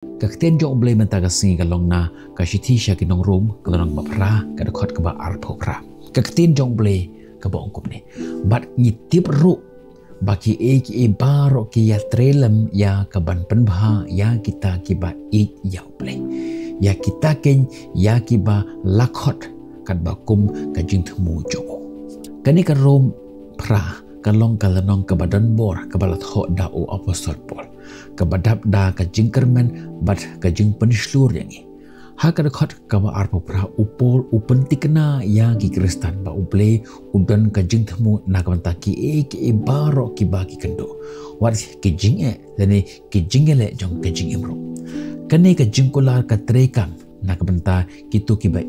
Kakten jong blay mentaga singi kalong na kashiti siya kinong room kalong mapra kadakot kaba arpo pra. Kakten jong blay kaba ongkom ni. Bat ngitip ru baki ki baro ki ya trelem ya kaban penbha ya kita kiba ya blay. Ya kita ken ya kiba lakot kadba kum kajing temu jongo. Kani ka room pra kalong kalanong kabadan bor kabalat ho da'u apostol Paul. Kabadap da kajing kermen bat kajing penslur yangi. Hakadakot kaba arpo pra upol upentikna ya ki kristan ba uple udan kajing temu nakabantaki ki baro ki bagi kendo. Wat kajing lani kajing le jong kajing imro. Kani kajing kular katrekam nakabanta kitu kiba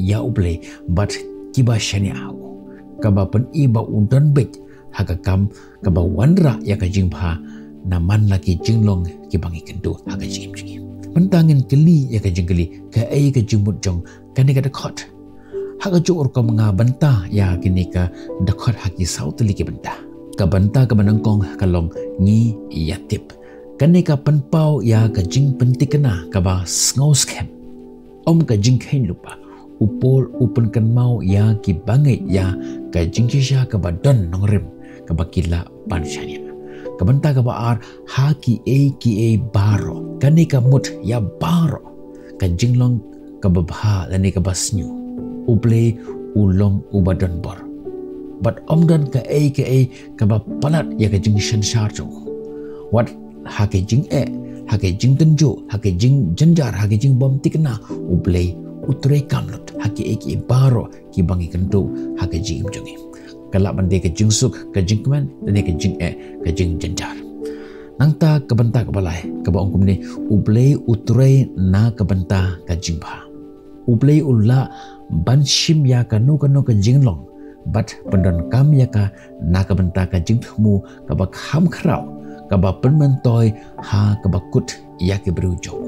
ya uple bat kiba shani au. Kaba pen iba udan bet hakakam kaba wanra ya kajing pha naman lagi jinglong kibangi kendo haga jim jingi mentangin geli ya kajing geli ka ai kajing mut jong kani ka dakot haga jor ko mga banta ya kini ka dakot haki sautli ki banta ka banta ka manangkong kalong ni yatip kani ka penpau ya kajing pentikna ka ba ngos kem kajing kain lupa upol upen kan mau ya ki bangai ya kajing kisha ka badon nongrem ka bakila pansyania kabanta kabaar haki ki baro kani kamut ya baro kajinglong kababha lani kabasnyu uble ulong ubadon bor but omdan ka kabapalat ya kajing shanshar jong wat haki jing haki tenjo haki jenjar haki jing bom tikna uble utre kamlut haki ki baro ki bangi kendo haki jing jongi kalak bande kajing suk kajing keman dan kajing kajing jenjar nangta kabanta kabalai kaba ongkum ni ublei utrei na kabanta kajing ba ublei ulla banshim ya kanu kajing long bat pendon kam ya ka na kabanta kajing thmu kaba kham khrau kaba penmentoy ha kaba kut ya ke brujo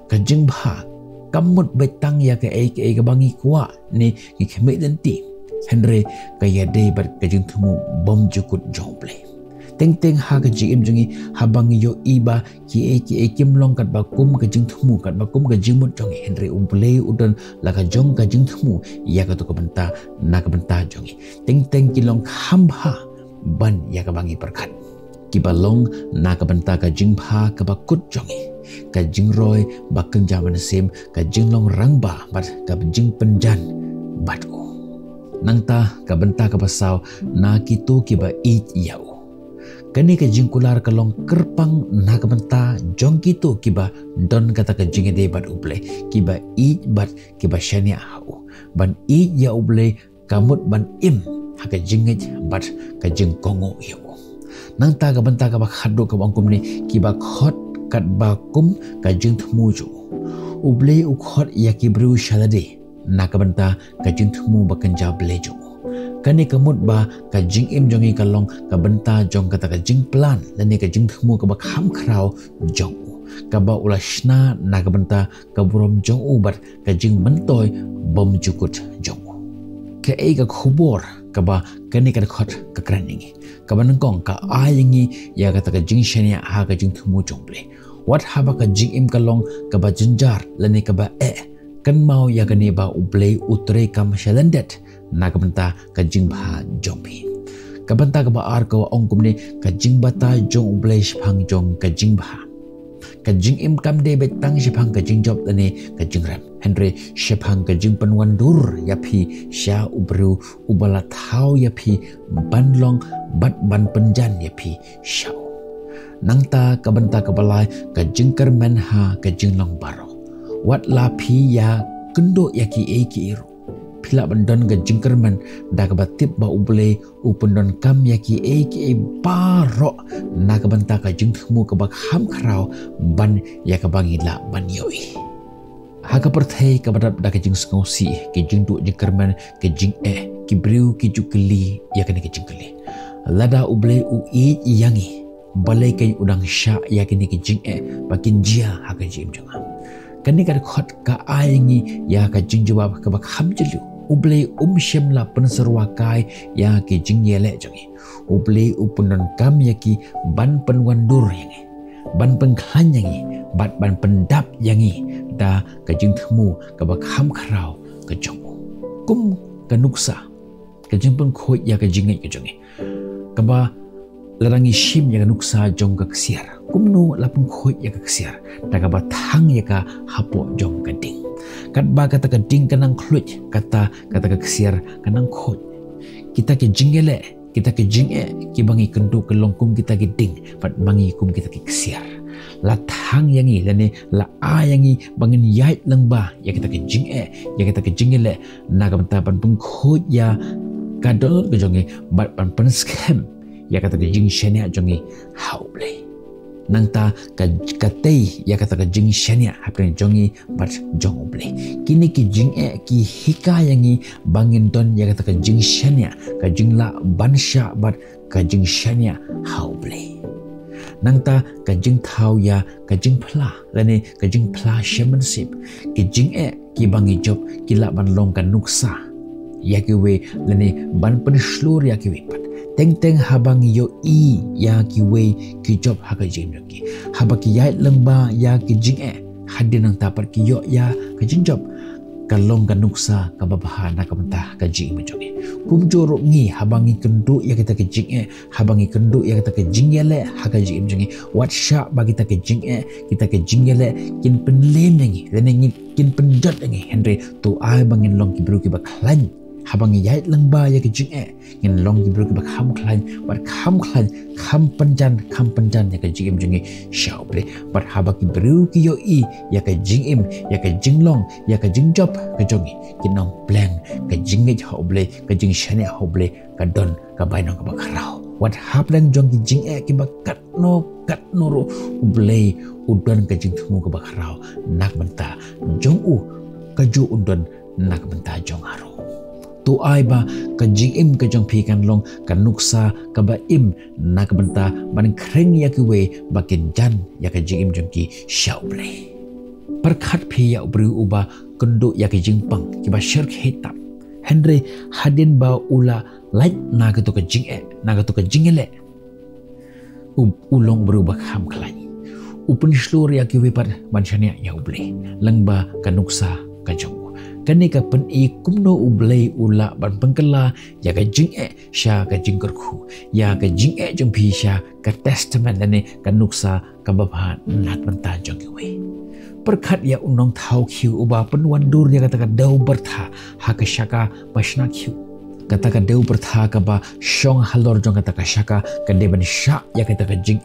kajing ba kamut betang ya ke kabangi kwa ni ki khme denti Henry kaya day bat kajing tumu bom jukut jomble. Teng ha kajing jungi habang yo iba ki kimlong kat bakum kajing tumu kat bakum kajing mut jongi Henry umble udan laka jong kajing tumu ya katu kabenta na kabenta jongi. Teng kilong hamba ban ya kabangi perkat. Kibalong na kabenta kajing pha kabakut jongi. Kajing roy bakeng jaman sim kajing long rangba bat kajing penjan batu. Nangta kabenta kabasau na kitu kiba yau. Kani kajing kular kalong kerpang na kabenta jong kitu kiba don kata kajing ede bat uble kiba bat kiba shania hau ban ya uble kamut ban im hakajing bat kajing kongo yau. Nangta kabenta kabak hadu kabangkum ni kiba khot kat bakum kajing thmuju uble ukhot ya kibru shalade na kabanta kajing thumu bakanja blejo kani kamut ba kajing im jongi kalong kabanta jong kata kajing plan lani kajing thumu kabak ham khrau jong kaba ulashna na kabanta kaburom jong ubat kajing mentoy bom jukut jong ka ka khubor kaba kani ka khot ka kraningi kaba nangkong ka ayingi ya kata kajing shania ha kajing thumu jongle wat haba kajing im kalong kaba jenjar lani kaba kan mau ya kani ba ublei utre kam shalandet na kabanta kajing bha jombi kabanta ka ba ar ka ongkum ni kajing bata jong ublei shphang jong kajing bha kajing im kam de betang shphang kajing job ani kajing ram Henry shphang kajing panwandur ya phi sha ubru ubala thau ya phi banlong bat ban penjan ya phi shau nangta kabanta ka balai kajing kermen ha kajing long baro wat lapi ya kendo ya ki iru pila bandon ga jingkerman da ka batip ba uble upendon kam ya ki baro na ka banta ka jingthmu ka bak ham khrau ban ya ka bangila ban yoi ha ka perthai ka badap da ka jing skosi ki jingdu jingkerman ke jing ki briu ki jukli ya ka ni ki jingli lada uble yangi balai kai udang sha ya ki ni ki jing bakin jia ha ka jim jonga kani ka khot ka ayingi ya ka jing jawab ka bak hamjelu uble shem la penserwa kai ya ki jing yele jongi uble upunon kam ya ki ban penwandur yangi ban pengkhan yangi bat ban pendap yangi da ka jing thmu ka ba kham khrau ka jong kum ka nuksa ka jing pun khoi ya ka jingai ka jongi ka ba larangi shim ya ka nuksa jong ka ksiar kum no lapun khoi ya ka ksiar da ka ba thang ya ka hapo jong ka ding kat ba kata ka ding kanang khluj kata ka ksiar kanang khoi kita ke jingele kita ke jinge ki bangi kendu ke longkum kita ke ding pat mangi kum kita ke ksiar la thang yangi lane la a yangi bangin yait lengba ya kita ke jinge ya kita ke jingele na ka ban pung khoi ya ka dol ke jongi bat ban pen scam ya kata ke jing shania jongi hauble nang ta ka tei ya kata ke jing shania hapren jongi bat jongoble kini ki jing ki hika yangi bangin don ya kata ke jing shania ka jing la bansha bat ka jing shania hauble nang ta ka jing thau ya ka jing phla lane ka jing phla shamanship ki jing ki bangi job ki la ban long ka nuksa ya ki we lane ban pen slur ya ki we pat teng habang yo i ya ki we ki job ha ka jing ki haba ki yai lengba ya ki jing hadin nang tapar ki yo ya ka jing job kalong ka nuksa ka babahana ka mentah ka jing me jongi kum jorok ngi habangi kendu ya kita ke jing habangi kendu ya kita ke jing yale ha ka jing jongi wat sha ba kita ke jing kita ke jing yale kin penlem ngi leneng kin penjat ngi henry tu ai bangin long ki bru ki ba khlan habangi yait lengba ya ke jing ngin long ki bru ki ba kham khlan bat kham panjan ya ke jing jongi shau ble bat habaki bru ki yo i ya ke jing ya ke jing long ya ke jing job ke jongi kinong plan ke jing nge hau ble ke jing shane hau ble ka don ka bai nong ka ba kharau wat haplang jong ki jing ki ba kat no ro ble udon ke jing thumu ka ba kharau nak benta jong u ka ju udon nak benta jong aro tu ai ba ka jing ka jong phi kan long ka nuksa ka ba nak benta ban khreng ya ki we ba kin jan ya ka jing jong ki shau ble perkhat phi ya bru uba kendu ya ki jing pang ki ba shirk hitam henry hadin ba ula light na ka to ka jing le ulong bru ba kham khlai upun slur ya ki we par ban shania ya uble langba ka nuksa ka jong kani ka pen i kumno ublei ula ban pengkela ya ka jing sha ka jing kerku ya ka jing jong phi sha ka testament lane ka nuksa ka babha nak benta jong we perkhat ya unong thau khiu uba penwan dur ya kata ka dau bertha ha ka shaka pasna khiu kata ka dau bertha ka ba shong halor jong kata ka shaka ka deban sha ya kata ka jing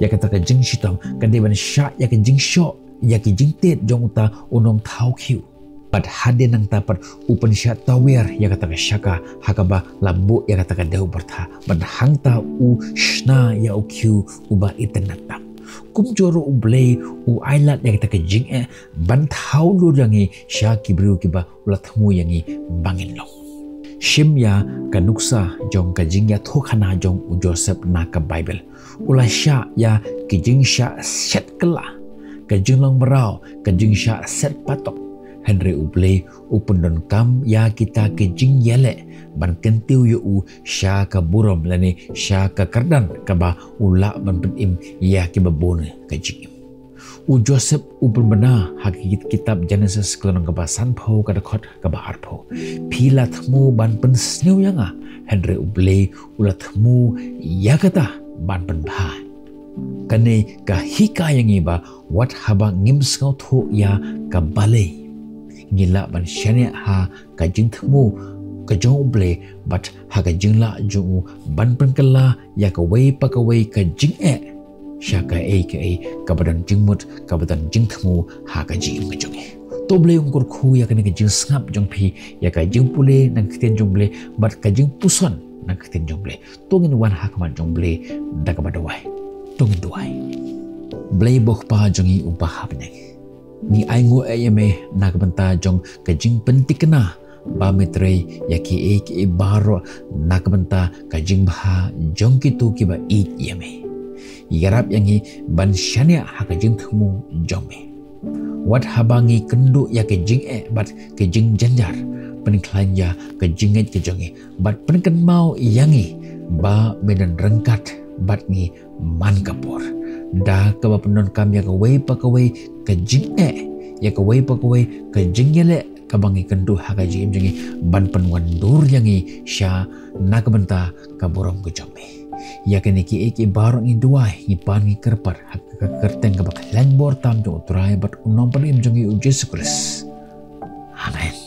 ya kata ka jing shitam ka deban sha ya ka jing sho ya ki jing tet jong ta unong thau khiu pat hadin nang tapat upanishad tawir ya kata ka shaka hakaba labu ya kata ka dau bertha ban hangta u shna ya ukyu uba itenata kum joro ublei u ailat ya kata ka jing ban thau lu yangi sha kibru kiba ulathmu yangi bangin long shim ya ka nuksa jong ka jing ya thokhana jong u Joseph na ka Bible ula sha ya ki jing sha set kala ka jing long berau ka jing sha set patok Henry ublei upendon kam ya kita ke jing yale ban kentiu yu u sha ka burom lani sha ka kardan ka ba ula ban penim ya ki babone ka jing u Joseph upun bena hakikit kitab Genesis kelon ka ba sanpho ka dakot ka ba arpho phila thmu ban pen sneu yanga Henry ublei ula thmu ya kata ban pen bha kane ka hika yang iba wat haba ngim skau tho ya ka balei ngila ban shania ha ka jing thmu ka jong ble but ha ka jing la jong ban pen kala ya ka wei pa ka wei ka jing sha ka ka badan jing mut ka badan jing thmu ha ka jing ka jong to ble ungkur khu ya ka jing ngap jong phi ya ka jing pule nang kten jong ble but ka jing puson nang kten jong ble to ngin wan ha ka man jong ble da ka badawai to ngin duai ble bok pa jongi upah apne ni aingo ayame nak benta jong ka jing pentikna ba metre yaki ek baro nak benta ka jing bha jong kitu ki ba ik yame yarap yangi ban shania ha ka jing thmu jome wat habangi kendu ya ke jing bat ke jing janjar penklanja ke jinget ke jongi bat penken mau yangi ba medan rengkat bat ngi man kapor Da ka ba penon kam ya ka wei pa ka wei ka jinge ya ka wei pa ka wei ka jingele ka bangi kendu ha ka jim jingi ban penwandur yangi sha na ka benta ka borong ka jome ya ka niki eki barong i duai i pan i kerpar ha ka kerteng ka ba lang bor tam jo utrai bat unom palim jingi u Jesus Christ. Amen.